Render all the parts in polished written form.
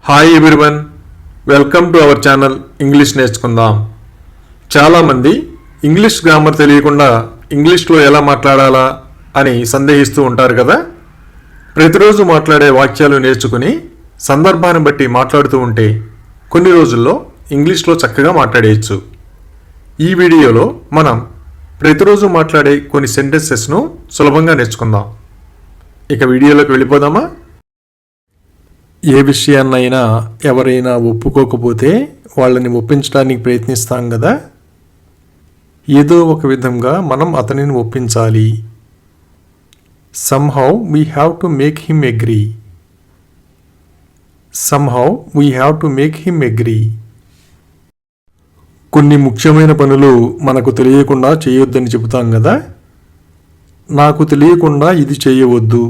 Hi everyone, welcome to our channel English నేర్చుకుందాం. చాలామంది English grammar తెలియకుండా ఇంగ్లీష్లో ఎలా మాట్లాడాలా అని సందేహిస్తూ ఉంటారు కదా. ప్రతిరోజు మాట్లాడే వాక్యాలు నేర్చుకుని సందర్భాన్ని బట్టి మాట్లాడుతూ ఉంటే కొన్ని రోజుల్లో ఇంగ్లీష్లో చక్కగా మాట్లాడేయచ్చు. ఈ వీడియోలో మనం ప్రతిరోజు మాట్లాడే కొన్ని సెంటెన్సెస్ను సులభంగా నేర్చుకుందాం. ఇక వీడియోలోకి వెళ్ళిపోదామా? ఏ విషయాన్నైనా ఎవరైనా ఒప్పుకోకపోతే వాళ్ళని ఒప్పించడానికి ప్రయత్నిస్తాం కదా. ఏదో ఒక విధంగా మనం అతనిని ఒప్పించాలి. somehow we have to make him agree. somehow we have to make him agree. కొన్ని ముఖ్యమైన పనులు మనకు తెలియకుండా చేయొద్దని చెబుతాం కదా. నాకు తెలియకుండా ఇది చేయవద్దు.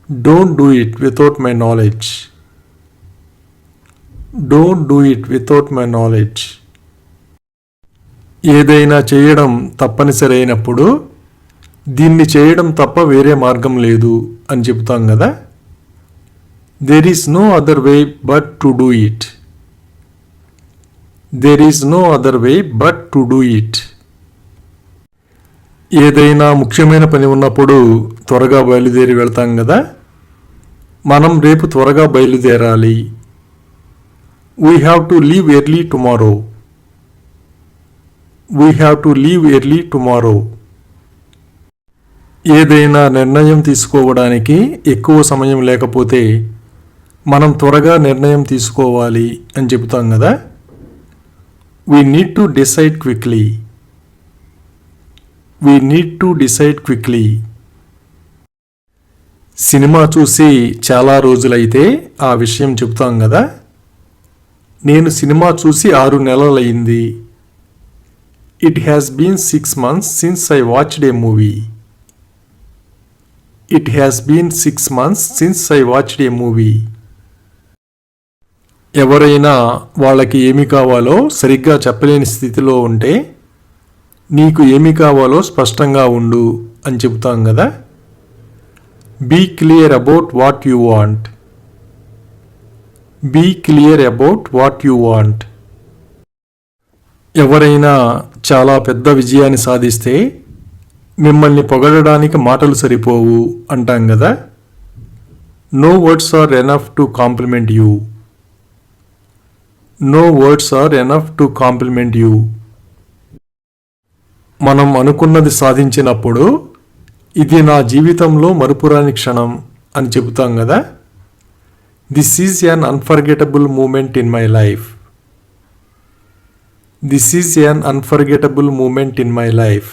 Don't do it without my knowledge. Don't do it without my knowledge. ఏదైనా చేయడం తప్పనిసరి అయినప్పుడు దీన్ని చేయడం తప్ప వేరే మార్గం లేదు అని చెబుతాం కదా. There is no other way but to do it. There is no other way but to do it. ఏదైనా ముఖ్యమైన పని ఉన్నప్పుడు త్వరగా బయలుదేరి వెళ్తాం కదా. మనం రేపు త్వరగా బయలుదేరాలి. We have to leave early tomorrow. We have to leave early tomorrow. ఏదైనా నిర్ణయం తీసుకోవడానికి ఎక్కువ సమయం లేకపోతే మనం త్వరగా నిర్ణయం తీసుకోవాలి అని చెబుతాం కదా. We need to decide quickly. We need to decide quickly. Cinema చూసి చాలా రోజులైతే ఆ విషయం చెబుతాం కదా. నేను సినిమా చూసి 6 నెలలైంది. It has been 6 months since I watched a movie. It has been 6 months since I watched a movie. ఎవరైనా వాళ్ళకి ఏమి కావాలో సరిగ్గా చెప్పలేని స్థితిలో ఉంటే నీకు ఏమి కావాలో స్పష్టంగా ఉండు అని చెబుతాం కదా. Be clear about what you want. Be clear about what you want. ఎవరైనా చాలా పెద్ద విజయాన్ని సాధిస్తే మిమ్మల్ని పొగడడానికి మాటలు సరిపోవు అంటాం కదా. No words are enough to compliment you. No words are enough to compliment you. మనం అనుకున్నది సాధించినప్పుడు ఇది నా జీవితంలో మరుపురాని క్షణం అని చెబుతాం కదా. This is an unforgettable moment in my life. This is an unforgettable moment in my life.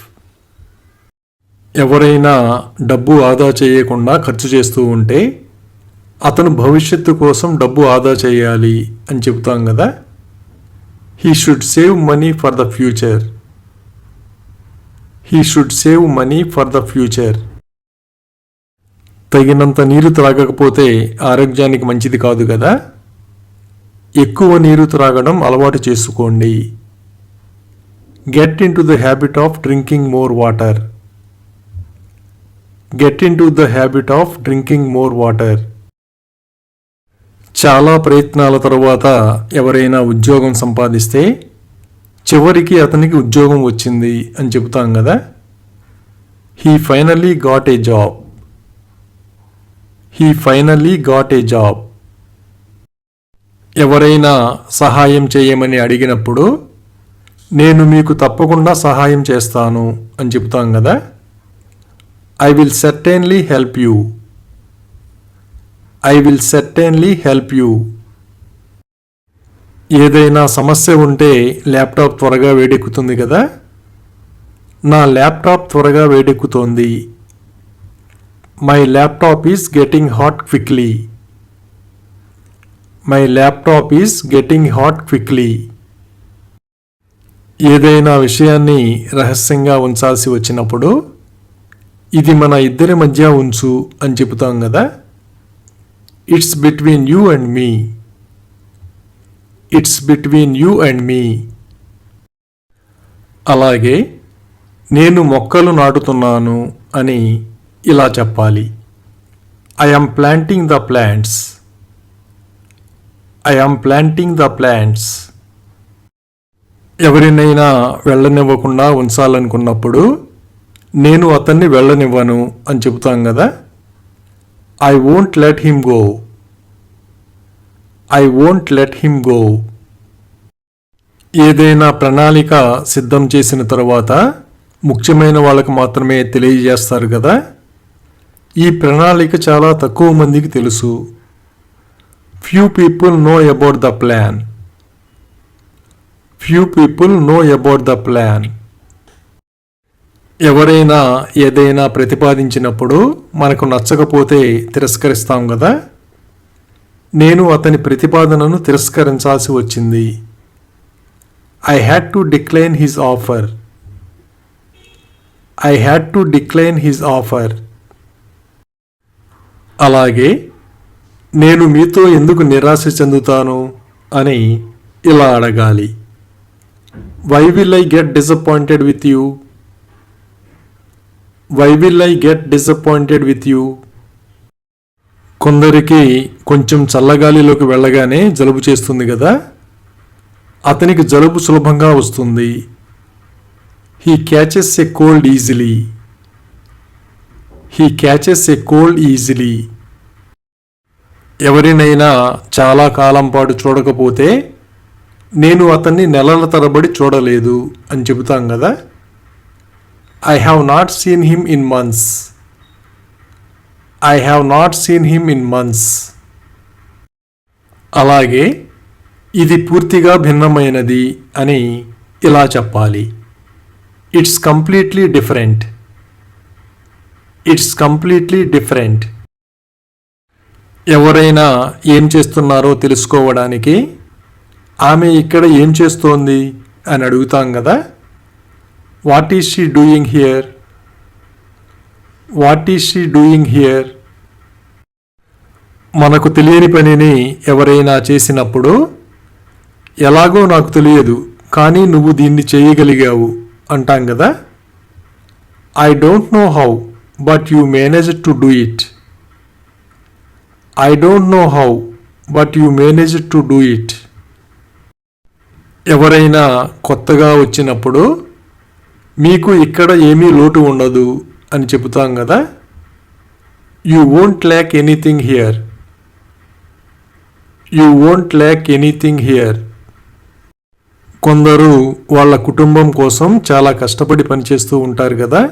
ఎవరైనా డబ్బు ఆదా చేయకుండా ఖర్చు చేస్తూ ఉంటే అతను భవిష్యత్తు కోసం డబ్బు ఆదా చేయాలి అని చెబుతాం కదా. He should save money for the future. He should save money for the future. తగినంత నీరు త్రాగకపోతే ఆరోగ్యానికి మంచిది కాదు కదా. ఎక్కువ నీరు త్రాగడం అలవాటు చేసుకోండి. Get into the habit of drinking more water. Get into the habit of drinking more water. చాలా ప్రయత్నాల తరువాత ఎవరైనా ఉద్యోగం సంపాదిస్తే చివరికి అతనికి ఉద్యోగం వచ్చింది అని చెబుతాం కదా. He finally got a job. He finally got a job. ఎవరైనా సహాయం చేయమని అడిగినప్పుడు నేను మీకు తప్పకుండా సహాయం చేస్తాను అని చెబుతాం కదా. I will certainly help you. I will certainly help you. ఏదైనా సమస్య ఉంటే ల్యాప్టాప్ త్వరగా వేడెక్కుతుంది కదా. నా ల్యాప్టాప్ త్వరగా వేడెక్కుతోంది. My laptop is getting hot quickly. My laptop is getting hot quickly. ఏదైనా విషయాన్ని రహస్యంగా ఉంచాల్సి వచ్చినప్పుడు ఇది మన ఇద్దరి మధ్య ఉంచు అని చెబుతాం కదా. It's between you and me. It's between you and me. అలాగే నేను మొక్కలు నాటుతున్నాను అని ఇలా చెప్పాలి. I am planting the plants. I am planting the plants. ఎవరినైనా వెళ్ళనివ్వకుండా ఉంచాలనుకున్నప్పుడు నేను అతన్ని వెళ్ళనివ్వను అని చెబుతాం కదా. I won't let him go. I won't let him go. ఏదైనా ప్రణాళిక సిద్ధం చేసిన తర్వాత ముఖ్యమైన వాళ్ళకు మాత్రమే తెలియజేస్తారు కదా. ఈ ప్రణాళిక చాలా తక్కువ మందికి తెలుసు. Few people know about the plan. Few people know about the plan. ఎవరైనా ఏదైనా ప్రతిపాదించినప్పుడు మనకు నచ్చకపోతే తిరస్కరిస్తాం కదా. నేను అతని ప్రతిపాదనను తిరస్కరించాల్సి వచ్చింది. I had to decline his offer. I had to decline his offer. అలాగే నేను మీతో ఎందుకు నిరాశ చెందుతాను అని ఇలా అడగాలి. Why will I get disappointed with you. Why will I get disappointed with you. కొందరికి కొంచెం చల్లగాలిలోకి వెళ్ళగానే జలుబు చేస్తుంది కదా. అతనికి జలుబు సులభంగా వస్తుంది. He catches a cold easily. He catches a cold easily. ఎవరినైనా చాలా కాలం పాటు చూడకపోతే నేను అతన్ని నెలల తరబడి చూడలేదు అని చెబుతాం కదా. I have not seen him in months. I have not seen him in months. అలాగే ఇది పూర్తిగా భిన్నమైనది అని ఇలా చెప్పాలి. It's completely different. It's completely different. ఎవరైనా ఏం చేస్తున్నారో తెలుసుకోవడానికి ఆమె ఇక్కడ ఏం చేస్తోంది అని అడుగుతాం కదా. What is she doing here. What is she doing here. మనకు తెలియని పనిని ఎవరైనా చేసినప్పుడు ఎలాగో నాకు తెలియదు కానీ నువ్వు దీన్ని చేయగలిగావు అంటాం కదా. I don't know how but you managed to do it. I don't know how but you managed to do it. ఎవరైనా కొత్తగా వచ్చినప్పుడు మీకు ఇక్కడ ఏమీ లోటు ఉండదు అని చెబుతాం కదా. You won't lakh anything here. You won't lakh anything here. కొందరు వాళ్ళ కుటుంబం కోసం చాలా కష్టపడి పనిచేస్తూ ఉంటారు కదా.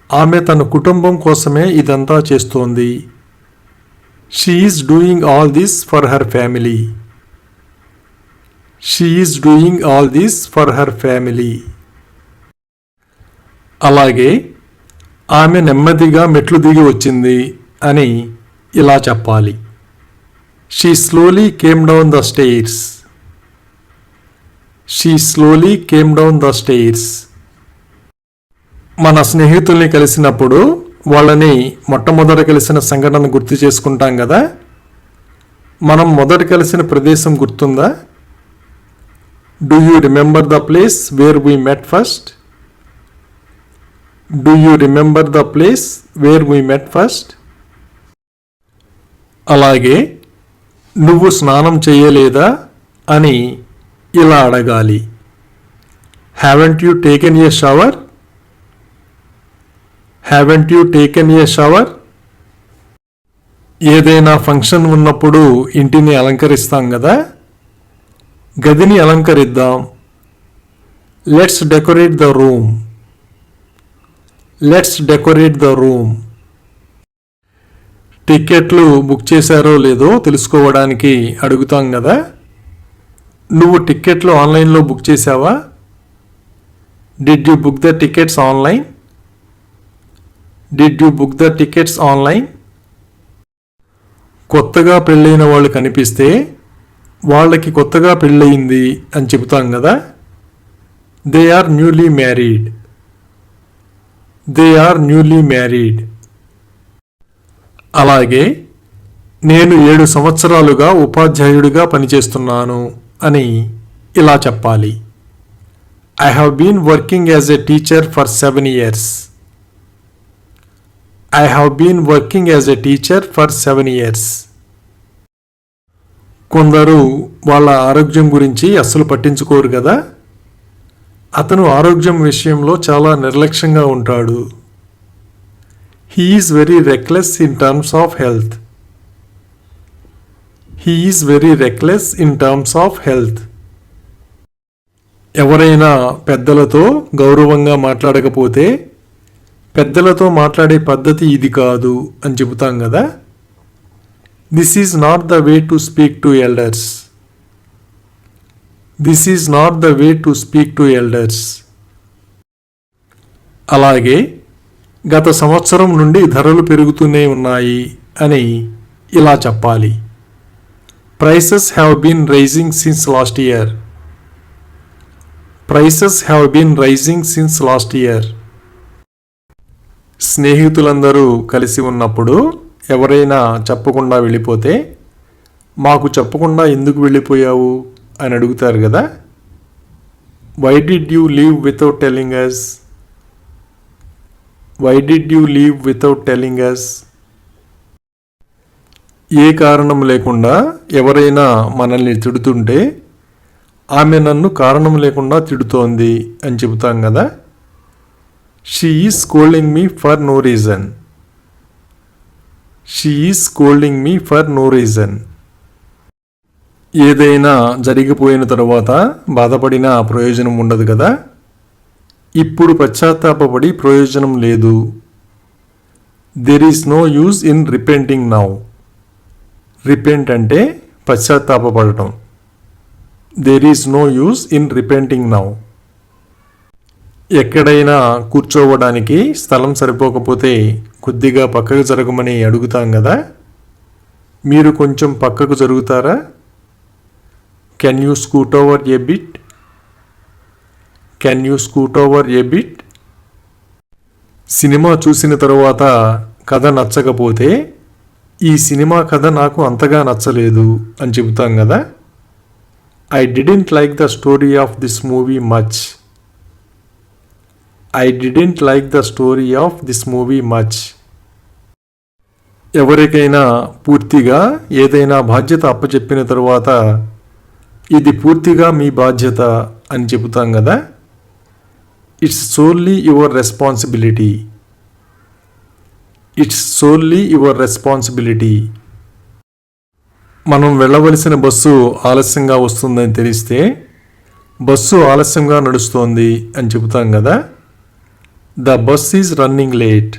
ఆమె తన కుటుంబం కోసమే ఇదంతా చేస్తోంది. She is doing all this for her family. She is doing all this for her family. అలాగే ఆమె నెమ్మదిగా మెట్లు దిగి వచ్చింది అని ఇలా చెప్పాలి. She slowly came down the stairs. She slowly came down the stairs. మన స్నేహితుల్ని కలిసినప్పుడు వాళ్ళని మొట్టమొదట కలిసిన సంఘటన గుర్తు చేసుకుంటాం కదా. మనం మొదట కలిసిన ప్రదేశం గుర్తుందా. Do you remember the place where we met first. Do you remember the place where we met first. అలాగే నువ్వు స్నానం చేయలేదా అని ఇలా అడగాలి. Haven't you taken a shower. Haven't you taken a shower. ఏదైనా ఫంక్షన్ ఉన్నప్పుడు ఇంటిని అలంకరిస్తాం కదా. గదిని అలంకరిద్దాం. Let's decorate the room. Let's decorate the room. టికెట్లు బుక్ చేశారో లేదో తెలుసుకోవడానికి అడుగుతాం కదా. నువ్వు టికెట్లు ఆన్లైన్లో బుక్ చేసావా. Did you book the tickets online. Did you book the tickets online. కొత్తగా పెళ్ళైన వాళ్ళు కనిపిస్తే వాళ్ళకి కొత్తగా పెళ్ళయింది అని చెబుతాం కదా. They are newly married. They are newly married. అలాగే నేను 7 సంవత్సరాలుగా ఉపాధ్యాయుడిగా పనిచేస్తున్నాను అని ఇలా చెప్పాలి. I have been working as a teacher for 7 years. I have been working as a teacher for 7 years. కొందరు వాళ్ళ ఆరోగ్యం గురించి అస్సలు పట్టించుకోరు కదా. అతను ఆరోగ్యం విషయంలో చాలా నిర్లక్ష్యంగా ఉంటాడు. He is very reckless in terms of health. He is very reckless in terms of health. ఎవరైనా పెద్దలతో గౌరవంగా మాట్లాడకపోతే పెద్దలతో మాట్లాడే పద్ధతి ఇది కాదు అని చెబుతాం కదా. This is not the way to speak to elders. This is not the way to speak to elders. అలాగే గత సంవత్సరం నుండి ధరలు పెరుగుతూనే ఉన్నాయి అని ఇలా చెప్పాలి. Prices have been rising since last year. Prices have been rising since last year. స్నేహితులందరూ కలిసి ఉన్నప్పుడు ఎవరైనా చెప్పకుండా వెళ్ళిపోతే మాకు చెప్పకుండా ఎందుకు వెళ్ళిపోయావు అని అడుగుతారు కదా. Why did you leave without telling us? Why did you leave without telling us? ఏ కారణం లేకుండా ఎవరైనా మనల్ని తిడుతుంటే ఆమె నన్ను కారణం లేకుండా తిడుతోంది అని చెబుతాం కదా. She is scolding me for no reason. She is scolding me for no reason. ఏదైనా జరిగిపోయిన తరువాత బాధపడినా ప్రయోజనం ఉండదు కదా. ఇప్పుడు పశ్చాత్తాపపడి ప్రయోజనం లేదు. There is no use in repenting now. Repent అంటే పశ్చాత్తాపపడటం. There is no use in repenting now. ఎక్కడైనా కూర్చోవడానికి స్థలం సరిపోకపోతే కొద్దిగా పక్కకు జరగమని అడుగుతాం కదా. మీరు కొంచెం పక్కకు జరుగుతారా? Can you scoot over a bit? Can you scoot over a bit? Cinema చూసిన తరువాత కథ నచ్చకపోతే ఈ సినిమా కథ నాకు అంతగా నచ్చలేదు అని చెబుతాం కదా. I didn't like the story of this movie much. I didn't like the story of this movie much. ఎవరికైనా పూర్తిగా ఏదైనా బాధ్యత అప్పచెప్పిన తరువాత ఇది పూర్తిగా మీ బాధ్యత అని చెబుతాం కదా. It's solely your responsibility. It's solely your responsibility. మనం వెళ్ళవలసిన బస్సు ఆలస్యంగా వస్తుందని తెలిస్తే బస్సు ఆలస్యంగా నడుస్తోంది అని చెబుతాం కదా. The bus is running late.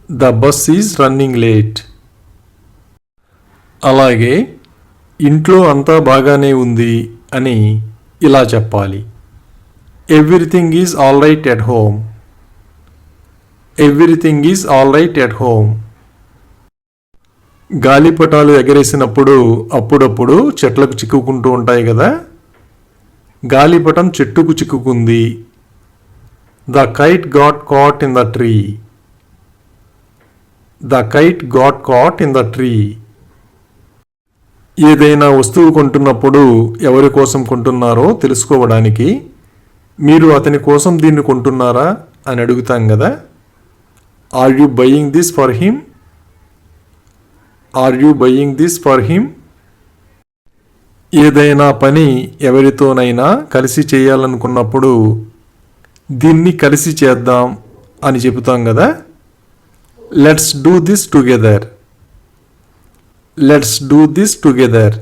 The bus is running late. అలాగే ఇంట్లో అంతా బాగానే ఉంది అని ఇలా చెప్పాలి. Everything is all right at home. Everything is all right at home. గాలిపటాలు ఎగరేసినప్పుడు అప్పుడప్పుడు చెట్లకు చిక్కుకుంటూ ఉంటాయి కదా. గాలిపటం చెట్టుకు చిక్కుకుంది. The kite got caught in the tree. The kite got caught in the tree. ఏదైనా వస్తువు కొంటున్నప్పుడు ఎవరి కోసం కొంటున్నారో తెలుసుకోవడానికి మీరు అతని కోసం దీన్ని కొంటున్నారా అని అడుగుతాం కదా. Are you buying this for him? Are you buying this for him? ఏదైనా పని ఎవరితోనైనా కలిసి చేయాలనుకున్నప్పుడు దీన్ని కలిసి చేద్దాం అని చెబుతాం కదా. Let's do this together. Let's do this together.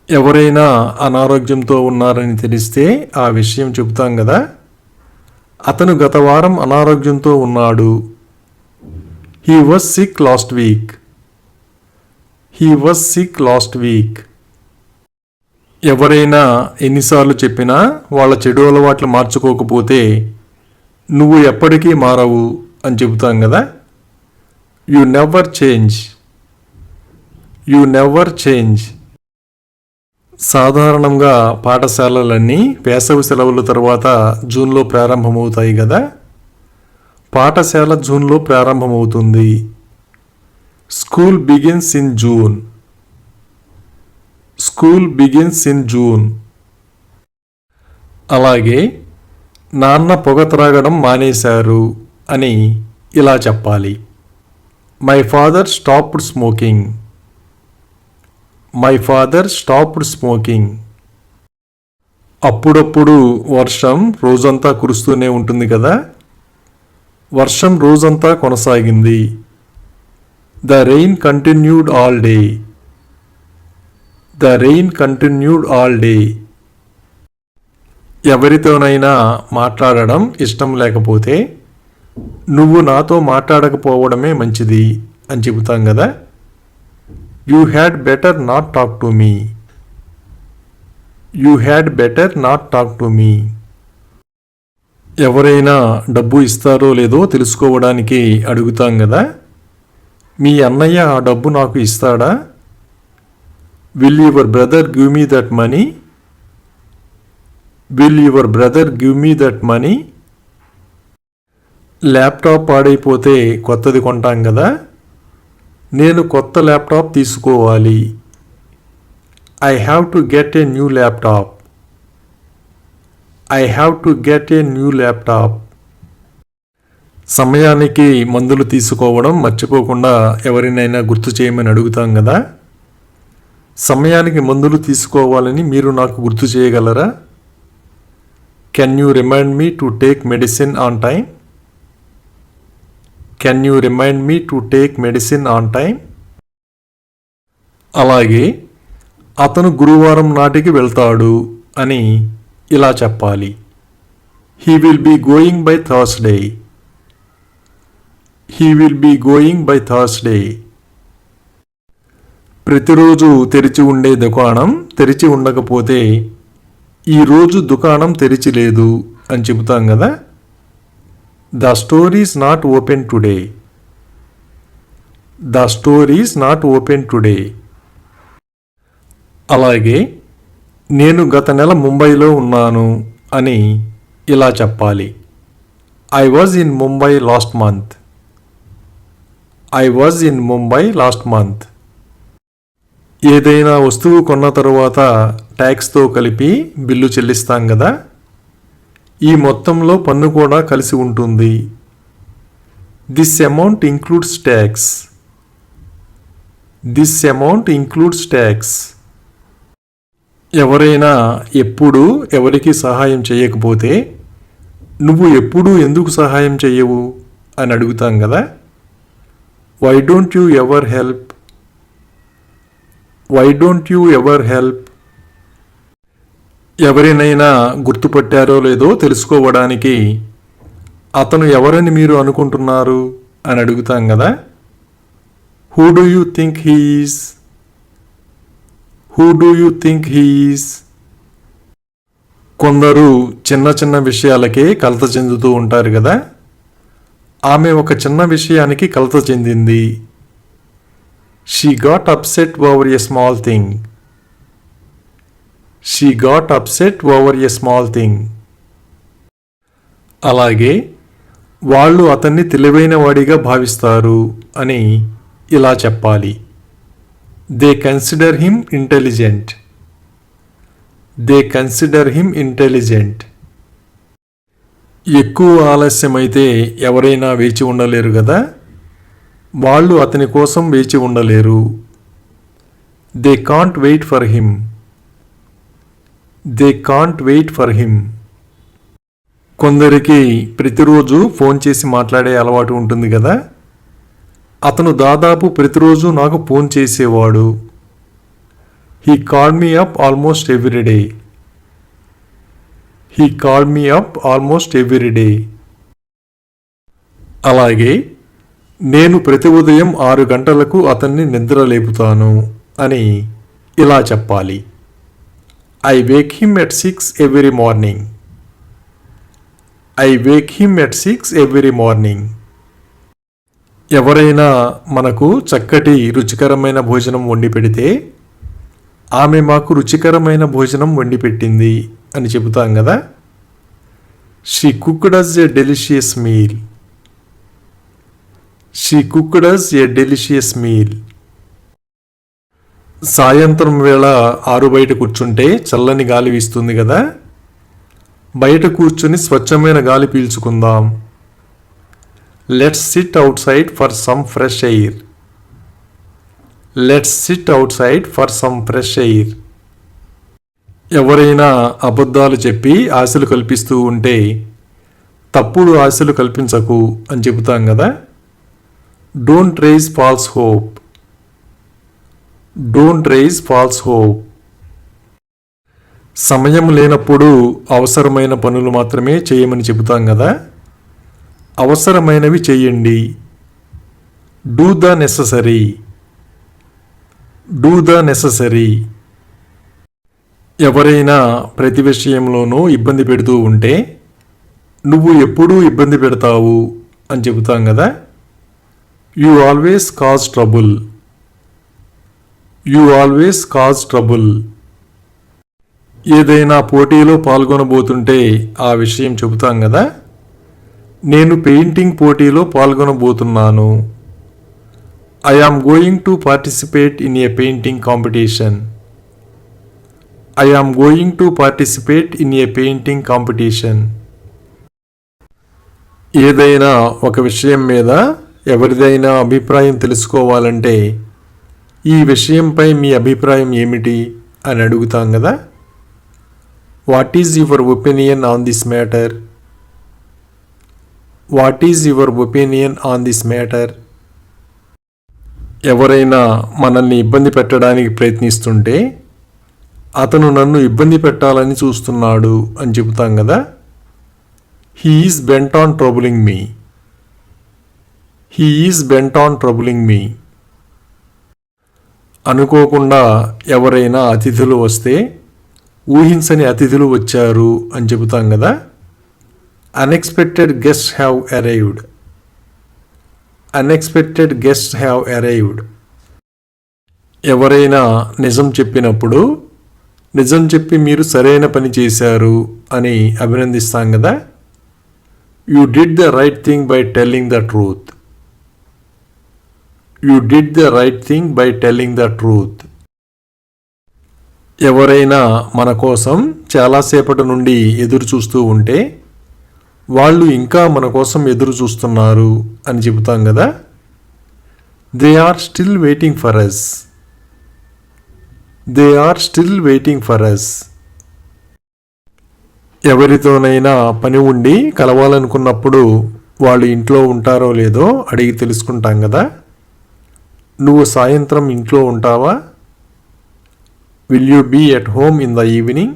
ఎవరైనా అనారోగ్యంతో ఉన్నారని తెలిస్తే ఆ విషయం చెబుతాం కదా. అతను గత వారం అనారోగ్యంతో ఉన్నాడు. He was sick last week. He was sick last week. ఎవరైనా ఎన్నిసార్లు చెప్పినా వాళ్ళ చెడు అలవాట్లు మార్చుకోకపోతే నువ్వు ఎప్పటికీ మారవు అని చెబుతాం కదా. You never change. You never change. సాధారణంగా పాఠశాలలన్నీ వేసవి సెలవుల తర్వాత జూన్లో ప్రారంభమవుతాయి కదా. పాఠశాల జూన్లో ప్రారంభమవుతుంది. School begins in June. School begins in June. అలాగే నాన్న పొగ త్రాగడం మానేశారు అని ఇలా చెప్పాలి. My father stopped smoking. My father stopped smoking. అప్పుడప్పుడు వర్షం రోజంతా కురుస్తూనే ఉంటుంది కదా. వర్షం రోజంతా కొనసాగింది. The rain continued all day. The rain continued all day. ఎవరితోనైనా మాట్లాడడం ఇష్టం లేకపోతే నువ్వు నాతో మాట్లాడకపోవడమే మంచిది అని చెబుతాం కదా. You had better not talk to me. You had better not talk to me. ఎవరైనా డబ్బు ఇస్తారో లేదో తెలుసుకోవడానికి అడుగుతాం కదా. మీ అన్నయ్య ఆ డబ్బు నాకు ఇస్తాడా? Will your brother give me that money? Will your brother give me that money? Laptop పాడైపోతే కొత్తది కొంటాం కదా. నేను కొత్త ల్యాప్టాప్ తీసుకోవాలి. I have to get a new laptop. I have to get a new laptop. సమయానికి మందులు తీసుకోవడం మర్చిపోకుండా ఎవరినైనా గుర్తు చేయమని అడుగుతాం కదా. సమయానికి మందులు తీసుకోవాలని మీరు నాకు గుర్తు చేయగలరా? Can you remind me to take medicine on time? Can you remind me to take medicine on time? అలాగే అతను గురువారం నాటికి వెళ్తాడు అని ఇలా చెప్పాలి. He will be going by Thursday. He will be going by Thursday. ప్రతిరోజు తెరిచి ఉండే దుకాణం తెరిచి ఉండకపోతే ఈరోజు దుకాణం తెరిచి లేదు అని చెబుతాం కదా. The store is not open today. The store is not open today. అలాగే నేను గత నెల ముంబైలో ఉన్నాను అని ఇలా చెప్పాలి. I was in Mumbai last month. I was in Mumbai last month. ఏదైనా వస్తువు కొన్న తరువాత ట్యాక్స్తో కలిపి బిల్లు చెల్లిస్తాం కదా. ఈ మొత్తంలో పన్ను కూడా కలిసి ఉంటుంది. This amount includes tax. This amount includes tax. ఎవరైనా ఎప్పుడు ఎవరికి సహాయం చేయకపోతే నువ్వు ఎప్పుడూ ఎందుకు సహాయం చెయ్యవు అని అడుగుతాం కదా. Why don't you ever help? Why don't you ever help? ఎవరినైనా గుర్తుపట్టారో లేదో తెలుసుకోవడానికి అతను ఎవరని మీరు అనుకుంటున్నారు అని అడుగుతాం కదా. Who do you think he is? Who do you think he is? కొందరు చిన్న చిన్న విషయాలకే కలత చెందుతూ ఉంటారు కదా. ఆమె ఒక చిన్న విషయానికి కలత చెందింది. She got upset over a small thing. She got upset over a small thing. అలాగే వాళ్ళు అతన్ని తెలివైన వాడిగా భావిస్తారు అని ఇలా చెప్పాలి. They consider him intelligent. They consider him intelligent. ఎక్కువ ఆలస్యమైతే ఎవరైనా వేచి ఉండలేరు కదా. వాళ్ళు అతని కోసం వేచి ఉండలేరు. They can't wait for him. They can't wait for him. కొందరికి ప్రతిరోజు ఫోన్ చేసి మాట్లాడే అలవాటు ఉంటుంది కదా. అతను దాదాపు ప్రతిరోజు నాకు ఫోన్ చేసేవాడు. He called me up almost every day. He called me up almost every day. అలాగే నేను ప్రతి ఉదయం 6 గంటలకు అతన్ని నిద్ర లేపుతాను అని ఇలా చెప్పాలి. I Wake him at 6 every morning. I Wake him at 6 every morning. ఎవరైనా మనకు చక్కటి రుచికరమైన భోజనం వండి పెడితే ఆమె మాకు రుచికరమైన భోజనం వండి పెట్టింది అని చెబుతాం కదా. She cooked us a delicious meal. She cooked us a delicious meal. సాయంత్రం వేళ ఆరు బయట కూర్చుంటే చల్లని గాలి వీస్తుంది కదా. బయట కూర్చుని స్వచ్ఛమైన గాలి పీల్చుకుందాం. Let's sit outside for some fresh air. Let's sit outside for some fresh air. ఎవరైనా అబద్ధాలు చెప్పి ఆశలు కల్పిస్తూ ఉంటే తప్పుడు ఆశలు కల్పించకు అని చెబుతాం కదా. Don't raise false hope. Don't raise false hope. సమయం లేనప్పుడు అవసరమైన పనులు మాత్రమే చేయమని చెబుతాం కదా. అవసరమైనవి చేయండి. Do the necessary. Do the necessary. ఎవరైనా ప్రతి విషయంలోనూ ఇబ్బంది పెడుతూ ఉంటే నువ్వు ఎప్పుడూ ఇబ్బంది పెడతావు అని చెబుతాం కదా. You always cause trouble. You always cause trouble. ఏదైనా పోటీలో పాల్గొనబోతుంటే ఆ విషయం చెబుతాం కదా. నేను పెయింటింగ్ పోటీలో పాల్గొనబోతున్నాను. I am going to participate in a painting competition. I am going to participate in a painting competition. ఏదైనా ఒక విషయం మీద ఎవరిదైనా అభిప్రాయం తెలుసుకోవాలంటే ఈ విషయంపై మీ అభిప్రాయం ఏమిటి అని అడుగుతాం కదా. What is your opinion on this matter. What is your opinion on this matter. ఎవరైనా మనల్ని ఇబ్బంది పెట్టడానికి ప్రయత్నిస్తుంటే అతను నన్ను ఇబ్బంది పెట్టాలని చూస్తున్నాడు అని చెబుతాం కదా. He is bent on troubling me. He is bent on troubling me. అనుకోకుండా ఎవరైనా అతిథులు వస్తే ఊహించని అతిథులు వచ్చారు అని చెబుతాం కదా. Unexpected guests have arrived. Unexpected guests have arrived. ఎవరైనా నిజం చెప్పినప్పుడు నిజం చెప్పి మీరు సరైన పని చేశారు అని అభినందిస్తాం కదా. You did the right thing by telling the truth. You did the right thing by telling the truth. ఎవరైనా మన కోసం చాలాసేపటి నుండి ఎదురు చూస్తూ ఉంటే వాళ్ళు ఇంకా మన కోసం ఎదురు చూస్తున్నారు అని చెబుతాం కదా. They are still waiting for us. They are still waiting for us. ఎవరితోనైనా పని ఉండి కలవాలనుకున్నప్పుడు వాళ్ళు ఇంట్లో ఉంటారో లేదో అడిగి తెలుసుకుంటాం కదా. నువ్వు సాయంత్రం ఇంట్లో ఉంటావా. Will you be at home in the evening.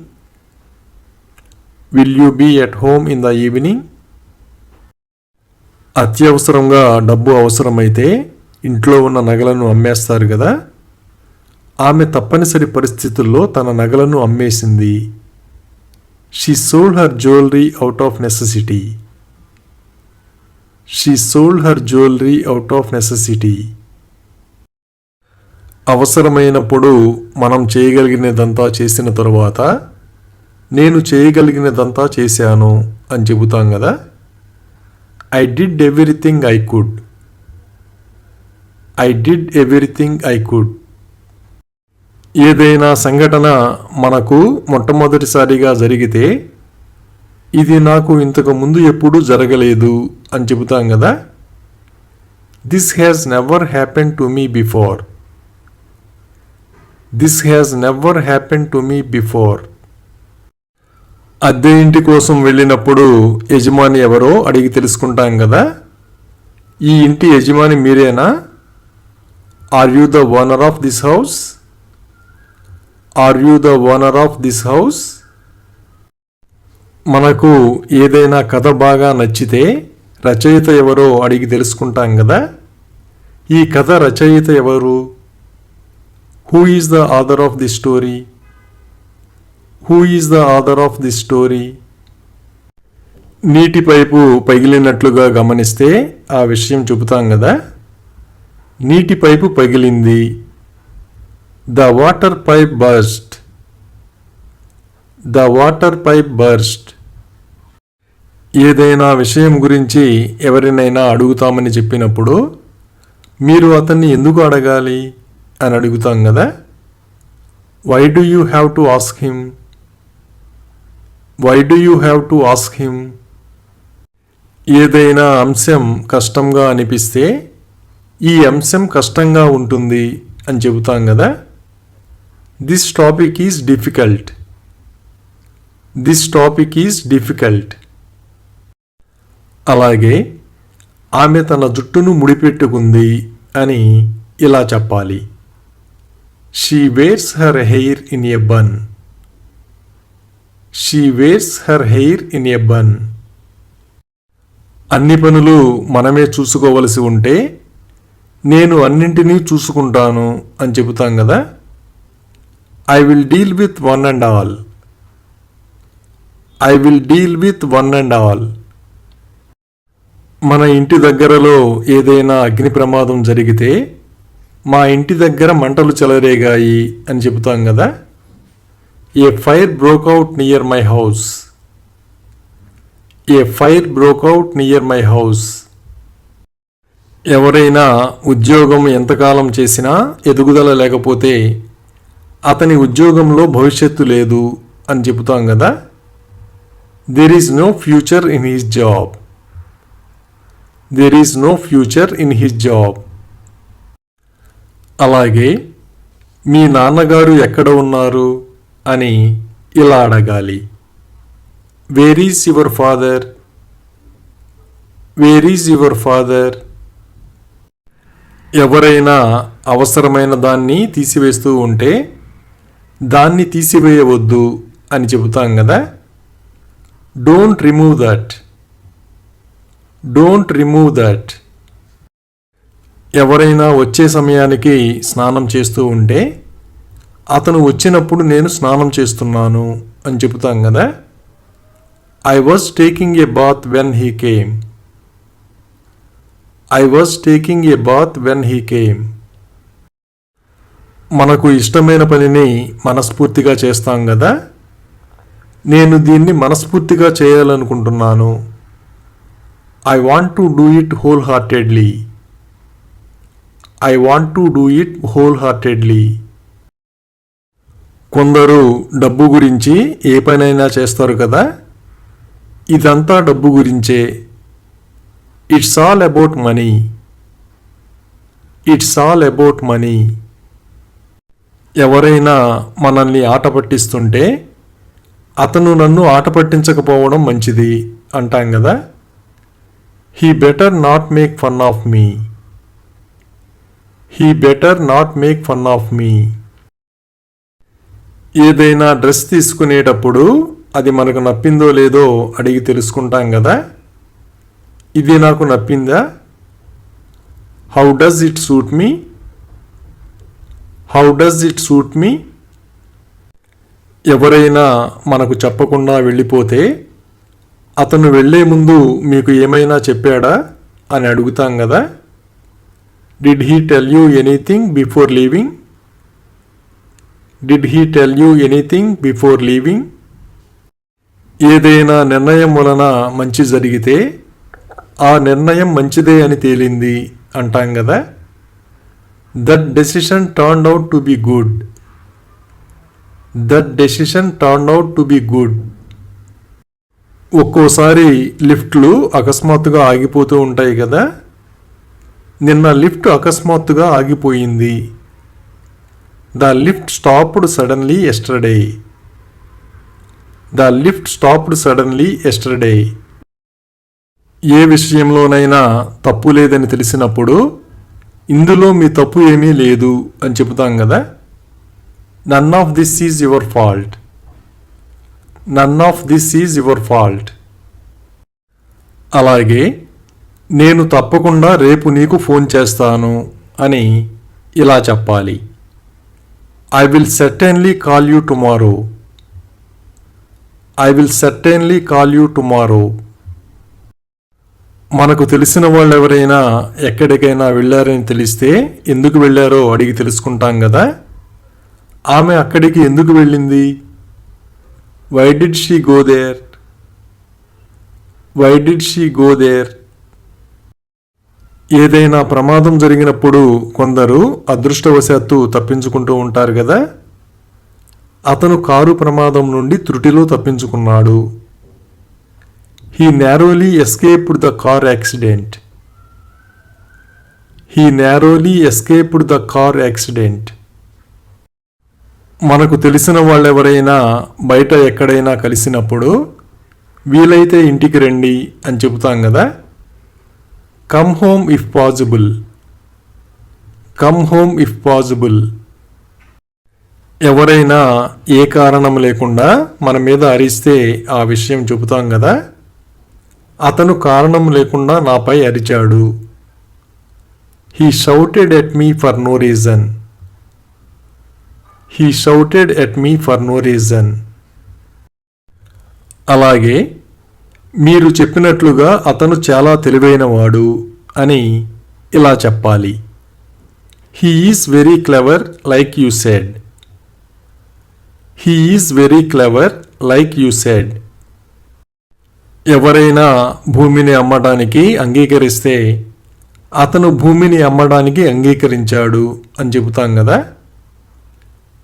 Will you be at home in the evening. అత్యవసరంగా డబ్బు అవసరమైతే ఇంట్లో ఉన్న నగలను అమ్మేస్తారు కదా. ఆమె తప్పనిసరి పరిస్థితుల్లో తన నగలను అమ్మేసింది. She sold her jewellery out of necessity. She sold her jewellery out of necessity. అవసరమైనప్పుడు మనం చేయగలిగినదంతా చేసిన తరువాత నేను చేయగలిగినదంతా చేశాను అని చెబుతాం కదా. I did everything I could. I did everything I could. ఏదైనా సంఘటన మనకు మొట్టమొదటిసారిగా జరిగితే ఇది నాకు ఇంతకు ముందు ఎప్పుడూ జరగలేదు అని చెబుతాం కదా. This has never happen to me before. This has never happen to me before. అద్దె ఇంటి కోసం వెళ్ళినప్పుడు యజమాని ఎవరో అడిగి తెలుసుకుంటాం కదా. ఈ ఇంటి యజమాని మీరేనా. Are you the owner of this house. Are you the owner of this house. మనకు ఏదైనా కథ బాగా నచ్చితే రచయిత ఎవరో అడిగి తెలుసుకుంటాం కదా. ఈ కథ రచయిత ఎవరు. Who is the author of the story. Who is the author of the story. నీటి పైపు పగిలినట్లుగా గమనిస్తే ఆ విషయం చెబుతాం కదా. నీటి పైపు పగిలింది. The water pipe burst. The water pipe burst. ఏదైనా విషయం గురించి ఎవరినైనా అడుగుతామని చెప్పినప్పుడు మీరు అతన్ని ఎందుకు అడగాలి అని అడుగుతాం కదా. Why do you have to ask him. Why do you have to ask him. ఏదైనా అంశం కష్టంగా అనిపిస్తే ఈ అంశం కష్టంగా ఉంటుంది అని చెబుతాం కదా. This topic is difficult. This topic is difficult. అలాగే ఆమె తన జుట్టును ముడిపెట్టుకుంది అని ఇలా చెప్పాలి. She wears her hair in a bun. She wears her hair in a bun. అన్ని పనులు మనమే చూసుకోవలసి ఉంటే నేను అన్నింటినీ చూసుకుంటాను అని చెబుతాం కదా. I will deal with one and all. I will deal with one and all. మన ఇంటి దగ్గరలో ఏదైనా అగ్ని ప్రమాదం జరిగితే మా ఇంటి దగ్గర మంటలు చెలరేగాయి అని చెబుతాం కదా. A fire broke out near my house. A fire broke out near my house. ఎవరైనా ఉద్యోగం ఎంతకాలం చేసినా ఎదుగుదల లేకపోతే అతని ఉద్యోగంలో భవిష్యత్తు లేదు అని చెబుతాం కదా. There is no future in his job. There is no future in his job. అలాగే మీ నాన్నగారు ఎక్కడ ఉన్నారు అని ఇలా అడగాలి. Where is your father. Where is your father. ఎవరైనా అవసరమైన దాన్ని తీసివేస్తూ ఉంటే దాన్ని తీసివేయవద్దు అని చెబుతాం కదా. Don't remove that. Don't remove that. ఎవరైనా వచ్చే సమయానికి స్నానం చేస్తూ ఉంటే అతను వచ్చినప్పుడు నేను స్నానం చేస్తున్నాను అని చెబుతాం కదా. I was taking a bath when he came. I was taking a bath when he came. మనకు ఇష్టమైన పనిని మనస్ఫూర్తిగా చేస్తాం కదా. నేను దీన్ని మనస్ఫూర్తిగా చేయాలనుకుంటున్నాను. I want to do it whole heartedly. I want to do it whole heartedly. కొందరు డబ్బు గురించి ఏ పనైనా చేస్తారు కదా. ఇదంతా డబ్బు గురించే. It's all about money. It's all about money. ఎవరైనా మనల్ని ఆట పట్టిస్తుంటే అతను నన్ను ఆట పట్టించకపోవడం మంచిది అంటాం కదా. He better not make fun of me. He better not make fun of me. ఏదైనా డ్రెస్ తీసుకునేటప్పుడు అది మనకు నప్పిందో లేదో అడిగి తెలుసుకుంటాం కదా. ఇది నాకు నప్పిందా. How does it suit me. How does it suit me. ఎవరైనా మనకు చెప్పకుండా వెళ్ళిపోతే అతను వెళ్ళే ముందు మీకు ఏమైనా చెప్పాడా అని అడుగుతాం కదా. Did he tell you anything before leaving. Did he tell you anything before leaving. ఏదైనా నిర్ణయం వలన మంచి జరిగితే ఆ నిర్ణయం మంచిదే అని తేలింది అంటాం కదా. That decision turned out to be good. That decision turned out to be good. ఒక్కోసారి లిఫ్ట్లు అకస్మాత్తుగా ఆగిపోతూ ఉంటాయి కదా. నిన్న లిఫ్ట్ అకస్మాత్తుగా ఆగిపోయింది. The lift stopped suddenly yesterday. The lift stopped suddenly yesterday. ఏ విషయంలోనైనా తప్పు లేదని తెలిసినప్పుడు ఇందులో మీ తప్పు ఏమీ లేదు అని చెబుతాం కదా. None of this is your fault. None of this is your fault. అలాగే నేను తప్పకుండా రేపు నీకు ఫోన్ చేస్తాను అని ఇలా చెప్పాలి. I will certainly call you tomorrow. I will certainly call you tomorrow. మనకు తెలిసిన వాళ్ళు ఎవరైనా ఎక్కడికైనా వెళ్ళారని తెలిస్తే ఎందుకు వెళ్ళారో అడిగి తెలుసుకుంటాం కదా. ఆమె అక్కడికి ఎందుకు వెళ్ళింది. Why did she go there. Why did she go there. ఏదైనా ప్రమాదం జరిగినప్పుడు కొందరు అదృష్టవశాత్తు తప్పించుకుంటూ ఉంటారు కదా. అతను కారు ప్రమాదం నుండి త్రుటిలో తప్పించుకున్నాడు. He narrowly escaped the car accident. He narrowly escaped the car accident. మనకు తెలిసిన వాళ్ళెవరైనా బయట ఎక్కడైనా కలిసినప్పుడు వీలైతే ఇంటికి రండి అని చెబుతాం కదా. Come home if possible. Come home if possible. ఎవరైనా ఏ కారణం లేకుండా మన మీద అరిస్తే ఆ విషయం చెబుతాం కదా. అతను కారణం లేకుండా నాపై అరిచాడు. He shouted at me for no reason. He shouted at me for no reason. అలాగే మీరు చెప్పినట్లుగా అతను చాలా తెలివైనవాడు అని ఇలా చెప్పాలి. He is very clever like you said. He is very clever like you said. ఎవరైనా భూమిని అమ్మడానికి అంగీకరిస్తే అతను భూమిని అమ్మడానికి అంగీకరించాడు అని చెబుతాం కదా.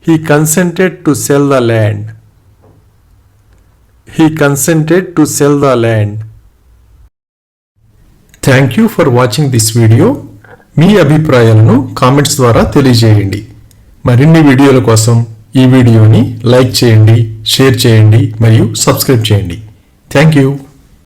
He consented to sell the land. He consented to sell the land. Thank you for watching this video. మీ అభిప్రాయాలను కామెంట్స్ ద్వారా తెలియజేయండి. మరిన్ని వీడియోల కోసం ఈ వీడియోని లైక్ చేయండి, షేర్ చేయండి మరియు సబ్స్క్రైబ్ చేయండి. Thank you.